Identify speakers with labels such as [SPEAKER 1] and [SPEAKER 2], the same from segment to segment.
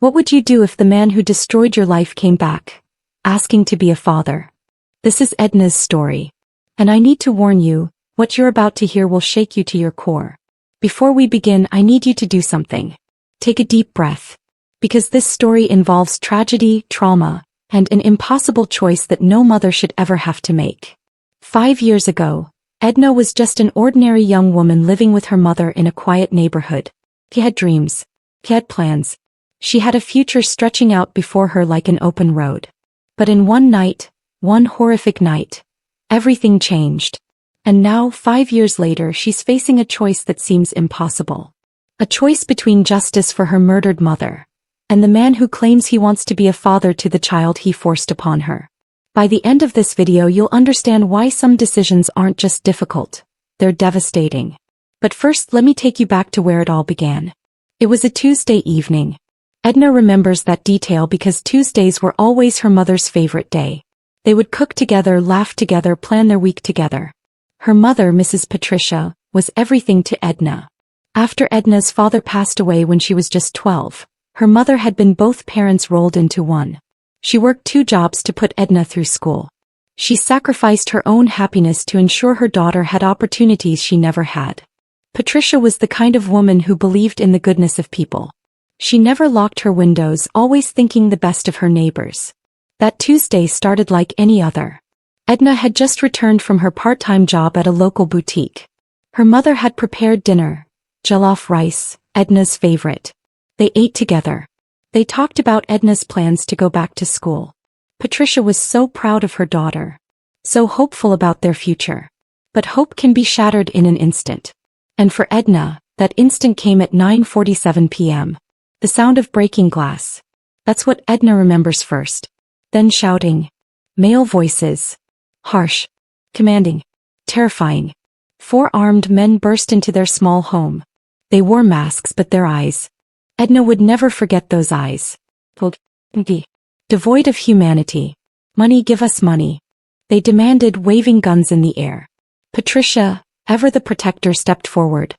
[SPEAKER 1] What would you do if the man who destroyed your life came back, asking to be a father? This is Edna's story. And I need to warn you, what you're about to hear will shake you to your core. Before we begin, I need you to do something. Take a deep breath. Because this story involves tragedy, trauma, and an impossible choice that no mother should ever have to make. 5 years ago, Edna was just an ordinary young woman living with her mother in a quiet neighborhood. She had dreams. She had plans. She had a future stretching out before her like an open road. But in one night, one horrific night, everything changed. And now, 5 years later, she's facing a choice that seems impossible. A choice between justice for her murdered mother and the man who claims he wants to be a father to the child he forced upon her. By the end of this video, you'll understand why some decisions aren't just difficult, they're devastating. But first, let me take you back to where it all began. It was a Tuesday evening. Edna remembers that detail because Tuesdays were always her mother's favorite day. They would cook together, laugh together, plan their week together. Her mother, Mrs. Patricia, was everything to Edna. After Edna's father passed away when she was just 12, her mother had been both parents rolled into one. She worked 2 jobs to put Edna through school. She sacrificed her own happiness to ensure her daughter had opportunities she never had. Patricia was the kind of woman who believed in the goodness of people. She never locked her windows, always thinking the best of her neighbors. That Tuesday started like any other. Edna had just returned from her part-time job at a local boutique. Her mother had prepared dinner, jollof rice, Edna's favorite. They ate together. They talked about Edna's plans to go back to school. Patricia was so proud of her daughter, so hopeful about their future. But hope can be shattered in an instant. And for Edna, that instant came at 9:47 p.m. The sound of breaking glass. That's what Edna remembers first. Then shouting. Male voices. Harsh. Commanding. Terrifying. 4 armed men burst into their small home. They wore masks, but their eyes. Edna would never forget those eyes. Devoid of humanity. Money, give us money. They demanded, waving guns in the air. Patricia, ever the protector, stepped forward.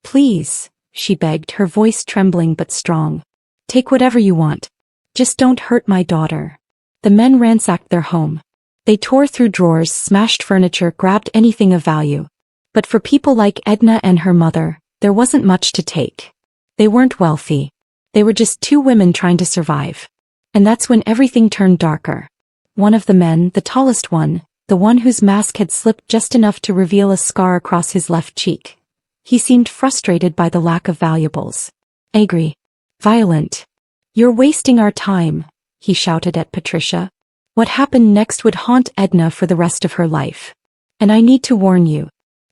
[SPEAKER 1] Please, she begged, her voice trembling but strong. Take whatever you want. Just don't hurt my daughter. The men ransacked their home. They tore through drawers, smashed furniture, grabbed anything of value. But for people like Edna and her mother, there wasn't much to take. They weren't wealthy. They were just 2 women trying to survive. And that's when everything turned darker. One of the men, the tallest one, the one whose mask had slipped just enough to reveal a scar across his left cheek. He seemed frustrated by the lack of valuables. Angry. Violent. You're wasting our time, he shouted at Patricia. What happened next would haunt Edna for the rest of her life. And I need to warn you.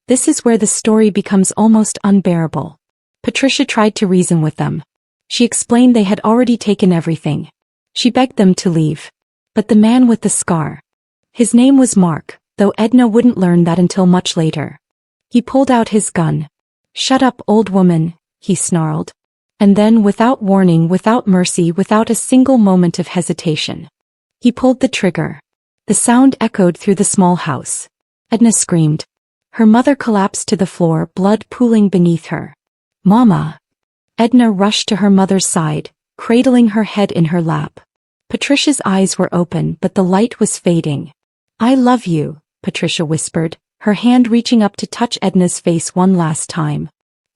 [SPEAKER 1] This is where the story becomes almost unbearable. Patricia tried to reason with them. She explained they had already taken everything. She begged them to leave. But the man with the scar. His name was Mark, though Edna wouldn't learn that until much later. He pulled out his gun. Shut up, old woman, he snarled. And then, without warning, without mercy, without a single moment of hesitation, he pulled the trigger. The sound echoed through the small house. Edna screamed. Her mother collapsed to the floor, blood pooling beneath her. Mama! Edna rushed to her mother's side, cradling her head in her lap. Patricia's eyes were open, but the light was fading. I love you, Patricia whispered, her hand reaching up to touch Edna's face one last time.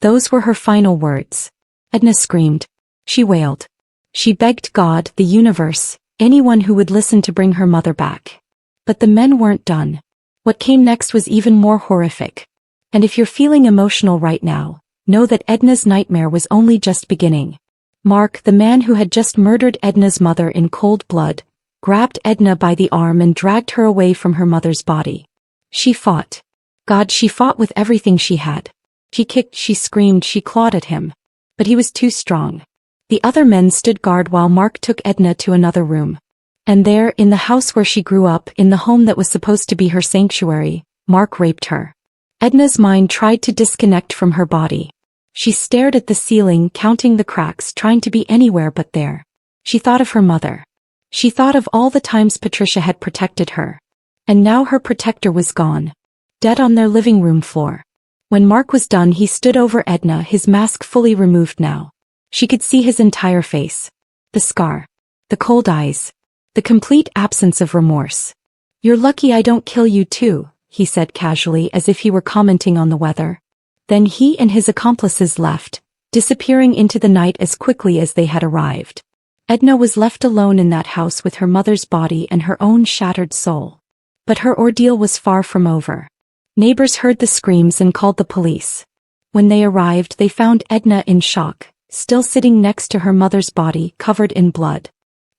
[SPEAKER 1] Those were her final words. Edna screamed. She wailed. She begged God, the universe, anyone who would listen to bring her mother back. But the men weren't done. What came next was even more horrific. And if you're feeling emotional right now, know that Edna's nightmare was only just beginning. Mark, the man who had just murdered Edna's mother in cold blood, grabbed Edna by the arm and dragged her away from her mother's body. She fought. God, she fought with everything she had. She kicked, she screamed, she clawed at him. But he was too strong. The other men stood guard while Mark took Edna to another room. And there, in the house where she grew up, in the home that was supposed to be her sanctuary, Mark raped her. Edna's mind tried to disconnect from her body. She stared at the ceiling, counting the cracks, trying to be anywhere but there. She thought of her mother. She thought of all the times Patricia had protected her. And now her protector was gone. Dead on their living room floor. When Mark was done, he stood over Edna, his mask fully removed now. She could see his entire face. The scar. The cold eyes. The complete absence of remorse. "You're lucky I don't kill you too," he said casually as if he were commenting on the weather. Then he and his accomplices left, disappearing into the night as quickly as they had arrived. Edna was left alone in that house with her mother's body and her own shattered soul. But her ordeal was far from over. Neighbors heard the screams and called the police. When they arrived, they found Edna in shock, still sitting next to her mother's body covered in blood.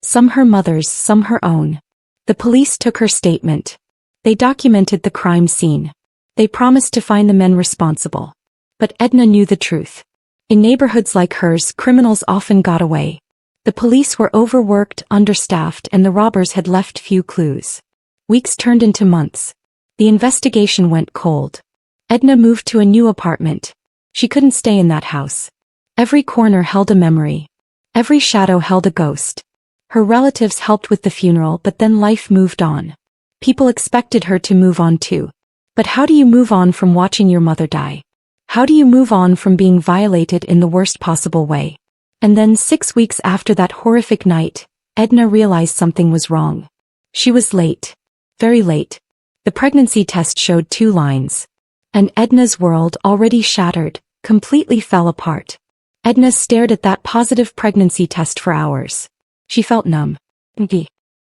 [SPEAKER 1] Some her mother's, some her own. The police took her statement. They documented the crime scene. They promised to find the men responsible. But Edna knew the truth. In neighborhoods like hers, criminals often got away. The police were overworked, understaffed, and the robbers had left few clues. Weeks turned into months. The investigation went cold. Edna moved to a new apartment. She couldn't stay in that house. Every corner held a memory. Every shadow held a ghost. Her relatives helped with the funeral, but then life moved on. People expected her to move on too. But how do you move on from watching your mother die? How do you move on from being violated in the worst possible way? And then 6 weeks after that horrific night, Edna realized something was wrong. She was late. Very late. The pregnancy test showed 2 lines. And Edna's world, already shattered, completely fell apart. Edna stared at that positive pregnancy test for hours. She felt numb.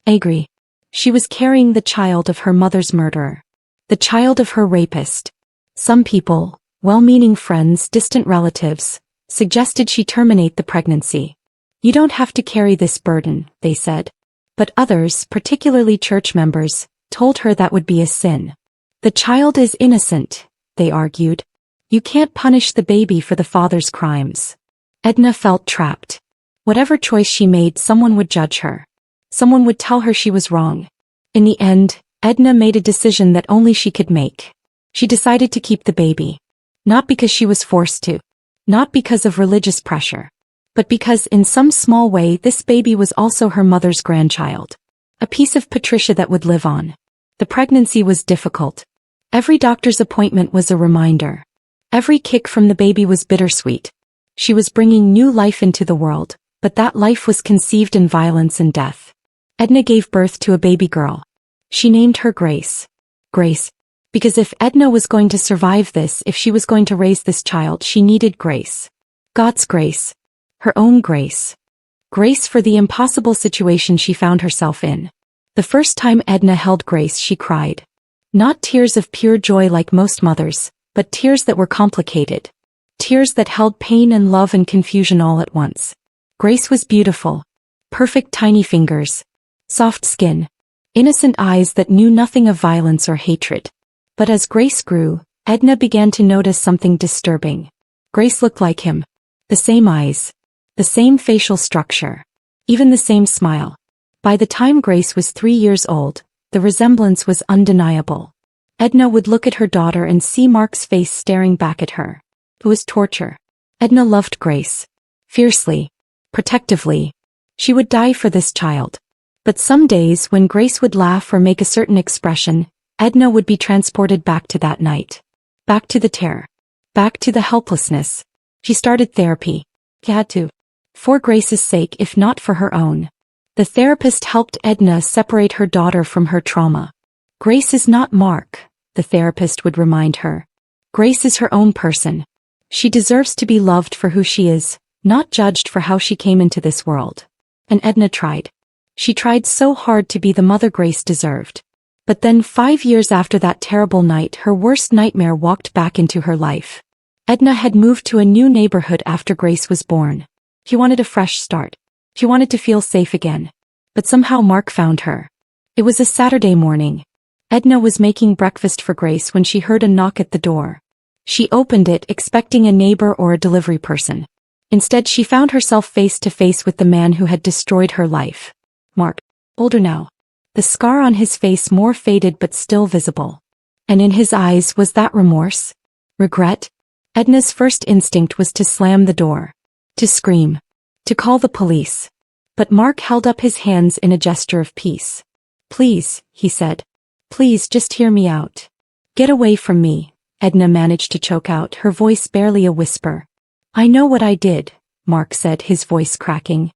[SPEAKER 1] Angry. She was carrying the child of her mother's murderer. The child of her rapist. Some people, well-meaning friends, distant relatives, suggested she terminate the pregnancy. "You don't have to carry this burden," they said. But others, particularly church members, told her that would be a sin. "The child is innocent," they argued. "You can't punish the baby for the father's crimes." Edna felt trapped. Whatever choice she made, someone would judge her. Someone would tell her she was wrong. In the end, Edna made a decision that only she could make. She decided to keep the baby. Not because she was forced to. Not because of religious pressure. But because in some small way this baby was also her mother's grandchild. A piece of Patricia that would live on. The pregnancy was difficult. Every doctor's appointment was a reminder. Every kick from the baby was bittersweet. She was bringing new life into the world, but that life was conceived in violence and death. Edna gave birth to a baby girl. She named her Grace. Grace. Because if Edna was going to survive this, if she was going to raise this child, she needed grace. God's grace. Her own grace. Grace for the impossible situation she found herself in. The first time Edna held Grace, she cried. Not tears of pure joy like most mothers, but tears that were complicated. Tears that held pain and love and confusion all at once. Grace was beautiful. Perfect tiny fingers. Soft skin. Innocent eyes that knew nothing of violence or hatred. But as Grace grew, Edna began to notice something disturbing. Grace looked like him. The same eyes. The same facial structure. Even the same smile. By the time Grace was 3 years old, the resemblance was undeniable. Edna would look at her daughter and see Mark's face staring back at her. It was torture. Edna loved Grace. Fiercely. Protectively. She would die for this child. But some days when Grace would laugh or make a certain expression, Edna would be transported back to that night. Back to the terror. Back to the helplessness. She started therapy. She had to. For Grace's sake, if not for her own. The therapist helped Edna separate her daughter from her trauma. Grace is not Mark, the therapist would remind her. Grace is her own person. She deserves to be loved for who she is, not judged for how she came into this world. And Edna tried. She tried so hard to be the mother Grace deserved. But then 5 years after that terrible night, her worst nightmare walked back into her life. Edna had moved to a new neighborhood after Grace was born. She wanted a fresh start. She wanted to feel safe again. But somehow Mark found her. It was a Saturday morning. Edna was making breakfast for Grace when she heard a knock at the door. She opened it, expecting a neighbor or a delivery person. Instead, she found herself face to face with the man who had destroyed her life. Mark. Older now. The scar on his face more faded but still visible. And in his eyes was that remorse? Regret? Edna's first instinct was to slam the door. To scream. To call the police. But Mark held up his hands in a gesture of peace. Please, he said. Please just hear me out. Get away from me, Edna managed to choke out, her voice barely a whisper. I know what I did, Mark said, his voice cracking.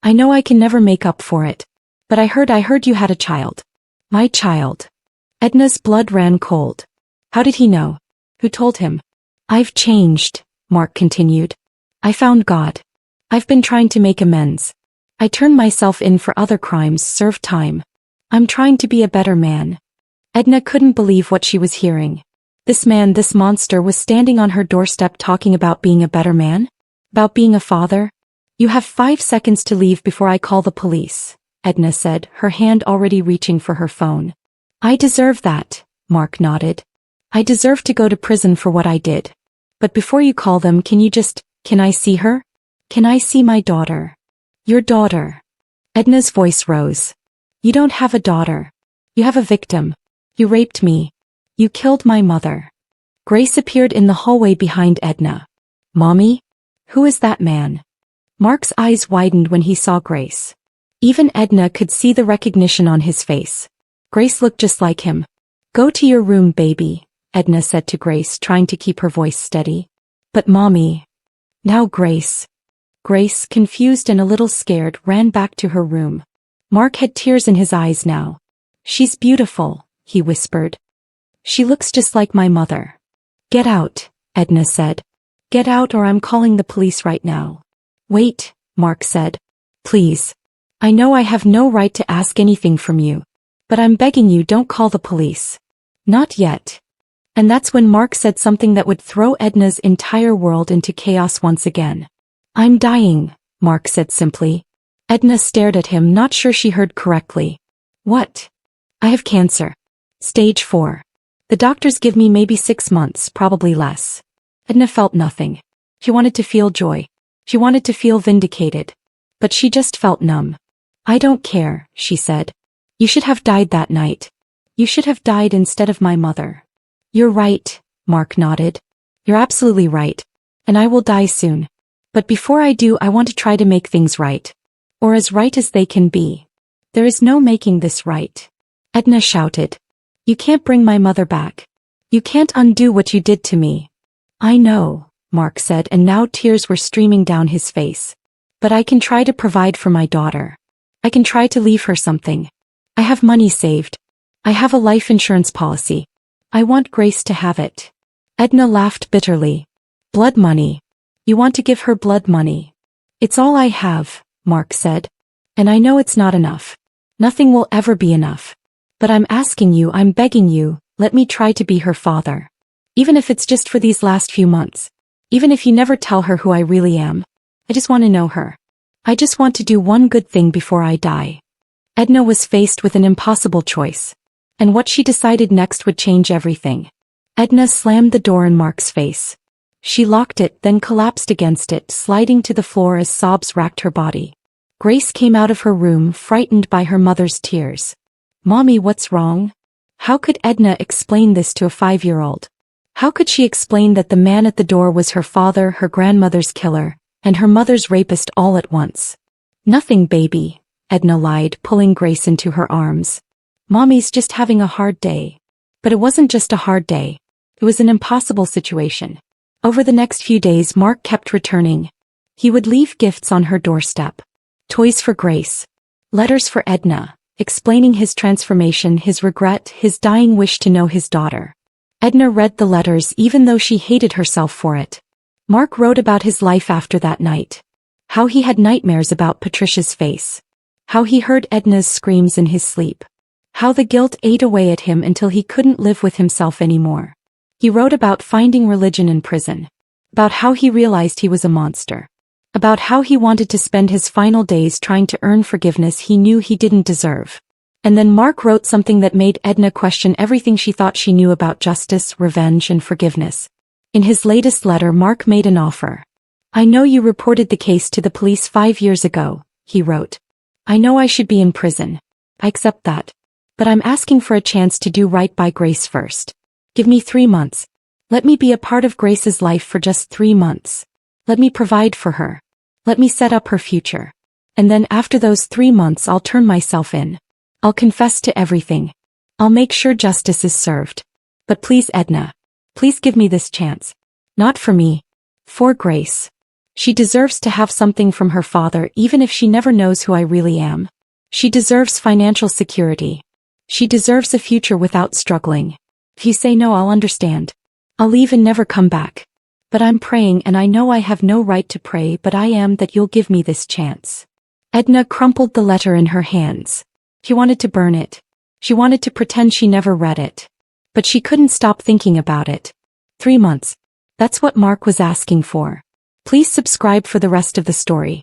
[SPEAKER 1] I know I can never make up for it. But I heard you had a child. My child. Edna's blood ran cold. How did he know? Who told him? I've changed, Mark continued. I found God. I've been trying to make amends. I turned myself in for other crimes, served time. I'm trying to be a better man. Edna couldn't believe what she was hearing. This man, this monster, was standing on her doorstep talking about being a better man? About being a father? You have 5 seconds to leave before I call the police, Edna said, her hand already reaching for her phone. I deserve that, Mark nodded. I deserve to go to prison for what I did. But before you call them, can I see her? Can I see my daughter? Your daughter. Edna's voice rose. You don't have a daughter. You have a victim. You raped me. You killed my mother. Grace appeared in the hallway behind Edna. Mommy? Who is that man? Mark's eyes widened when he saw Grace. Even Edna could see the recognition on his face. Grace looked just like him. Go to your room, baby, Edna said to Grace, trying to keep her voice steady. But Mommy. Now Grace. Grace, confused and a little scared, ran back to her room. Mark had tears in his eyes now. She's beautiful, he whispered. She looks just like my mother. Get out, Edna said. Get out or I'm calling the police right now. Wait, Mark said. Please. I know I have no right to ask anything from you. But I'm begging you, don't call the police. Not yet. And that's when Mark said something that would throw Edna's entire world into chaos once again. I'm dying, Mark said simply. Edna stared at him, not sure she heard correctly. What? I have cancer. Stage 4. The doctors give me maybe 6 months, probably less. Edna felt nothing. She wanted to feel joy. She wanted to feel vindicated. But she just felt numb. I don't care, she said. You should have died that night. You should have died instead of my mother. You're right, Mark nodded. You're absolutely right. And I will die soon. But before I do, I want to try to make things right. Or as right as they can be. There is no making this right. Edna shouted. You can't bring my mother back. You can't undo what you did to me. I know, Mark said, and now tears were streaming down his face. But I can try to provide for my daughter. I can try to leave her something. I have money saved. I have a life insurance policy. I want Grace to have it. Edna laughed bitterly. Blood money. You want to give her blood money. It's all I have, Mark said. And I know it's not enough. Nothing will ever be enough. But I'm asking you, I'm begging you, let me try to be her father. Even if it's just for these last few months. Even if you never tell her who I really am. I just want to know her. I just want to do one good thing before I die. Edna was faced with an impossible choice. And what she decided next would change everything. Edna slammed the door in Mark's face. She locked it, then collapsed against it, sliding to the floor as sobs racked her body. Grace came out of her room, frightened by her mother's tears. Mommy, what's wrong? How could Edna explain this to a 5-year-old? How could she explain that the man at the door was her father, her grandmother's killer, and her mother's rapist all at once? Nothing, baby, Edna lied, pulling Grace into her arms. Mommy's just having a hard day. But it wasn't just a hard day. It was an impossible situation. Over the next few days, Mark kept returning. He would leave gifts on her doorstep. Toys for Grace. Letters for Edna, explaining his transformation, his regret, his dying wish to know his daughter. Edna read the letters even though she hated herself for it. Mark wrote about his life after that night. How he had nightmares about Patricia's face. How he heard Edna's screams in his sleep. How the guilt ate away at him until he couldn't live with himself anymore. He wrote about finding religion in prison. About how he realized he was a monster. About how he wanted to spend his final days trying to earn forgiveness he knew he didn't deserve. And then Mark wrote something that made Edna question everything she thought she knew about justice, revenge, and forgiveness. In his latest letter, Mark made an offer. I know you reported the case to the police 5 years ago, he wrote. I know I should be in prison. I accept that. But I'm asking for a chance to do right by Grace first. Give me 3 months. Let me be a part of Grace's life for just 3 months. Let me provide for her. Let me set up her future. And then after those 3 months I'll turn myself in. I'll confess to everything. I'll make sure justice is served. But please, Edna. Please give me this chance. Not for me. For Grace. She deserves to have something from her father even if she never knows who I really am. She deserves financial security. She deserves a future without struggling. If you say no, I'll understand. I'll leave and never come back. But I'm praying, and I know I have no right to pray, but I am, that you'll give me this chance. Edna crumpled the letter in her hands. She wanted to burn it. She wanted to pretend she never read it. But she couldn't stop thinking about it. 3 months. That's what Mark was asking for. Please subscribe for the rest of the story.